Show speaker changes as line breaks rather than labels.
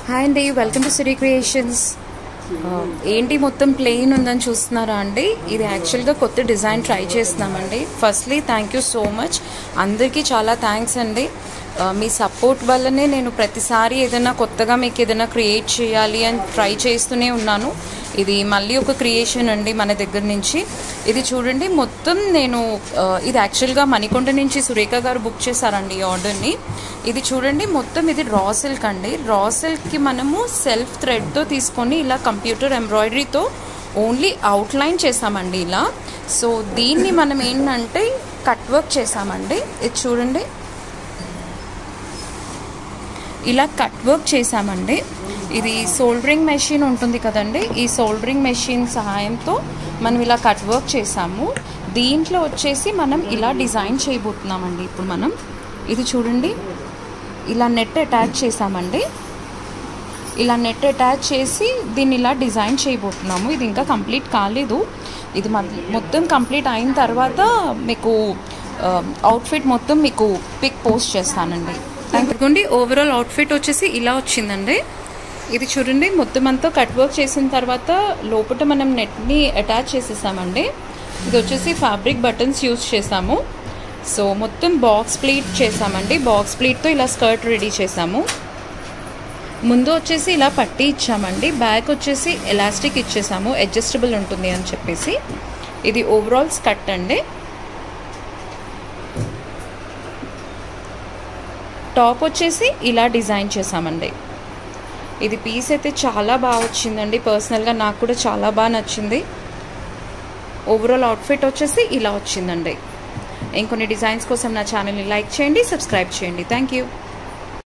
Hi అండి, welcome to Siri creations. ఏంటి మొత్తం ప్లెయిన్ ఉందని చూస్తున్నారా అండి? ఇది యాక్చువల్గా కొత్త డిజైన్ ట్రై చేస్తున్నామండి. Firstly thank you so much, అందరికీ చాలా థ్యాంక్స్ అండి. మీ సపోర్ట్ వల్లనే నేను ప్రతిసారి ఏదైనా కొత్తగా మీకు ఏదైనా క్రియేట్ చేయాలి అని ట్రై చేస్తూనే ఉన్నాను. ఇది మళ్ళీ ఒక క్రియేషన్ అండి మన దగ్గర నుంచి. ఇది చూడండి, మొత్తం నేను ఇది యాక్చువల్గా మణికొండ నుంచి సురేఖ గారు బుక్ చేశారండి ఈ ఆర్డర్ని. ఇది చూడండి, మొత్తం ఇది రా సిల్క్ అండి. రా సిల్క్కి మనము సెల్ఫ్ థ్రెడ్తో తీసుకొని ఇలా కంప్యూటర్ ఎంబ్రాయిడరీతో ఓన్లీ అవుట్లైన్ చేసామండి ఇలా. సో దీన్ని మనం ఏంటంటే కట్ వర్క్ చేసామండి. ఇది చూడండి, ఇలా కట్ వర్క్ చేసామండి. ఇది సోల్డరింగ్ మెషిన్ ఉంటుంది కదండి, ఈ సోల్డరింగ్ మెషిన్ సహాయంతో మనం ఇలా కట్ వర్క్ చేసాము. దీంట్లో వచ్చేసి మనం ఇలా డిజైన్ చేయబోతున్నామండి. ఇప్పుడు మనం ఇది చూడండి, ఇలా నెట్ అటాచ్ చేసామండి. ఇలా నెట్ అటాచ్ చేసి దీన్ని ఇలా డిజైన్ చేయబోతున్నాము. ఇది ఇంకా కంప్లీట్ కాలేదు. ఇది మొత్తం కంప్లీట్ అయిన తర్వాత మీకు అవుట్ఫిట్ మొత్తం మీకు పిక్ పోస్ట్ చేస్తానండి. అనుకోండి, ఓవరాల్ అవుట్ఫిట్ వచ్చేసి ఇలా వచ్చిందండి. ఇది చూడండి, మొత్తం అంతా కట్ వర్క్ చేసిన తర్వాత లోపల మనం నెట్ని అటాచ్ చేసేసామండి. ఇది వచ్చేసి ఫ్యాబ్రిక్ బటన్స్ యూజ్ చేసాము. సో మొత్తం బాక్స్ ప్లీట్ చేసామండి. బాక్స్ ప్లీట్తో ఇలా స్కర్ట్ రెడీ చేసాము. ముందు వచ్చేసి ఇలా పట్టీ ఇచ్చామండి, బ్యాక్ వచ్చేసి ఎలాస్టిక్ ఇచ్చేసాము, అడ్జస్టబుల్ ఉంటుంది అని చెప్పేసి. ఇది ఓవరాల్ స్కర్ట్ అండి. టాప్ వచ్చేసి ఇలా డిజైన్ చేసామండి. ఇది పీస్ అయితే చాలా బాగా వచ్చిందండి. పర్సనల్గా నాకు కూడా చాలా బాగా నచ్చింది. ఓవరాల్ అవుట్ఫిట్ వచ్చేసి ఇలా వచ్చిందండి. ఇంకొన్ని డిజైన్స్ కోసం నా ఛానల్ని లైక్ చేయండి, సబ్స్క్రైబ్ చేయండి. Thank you.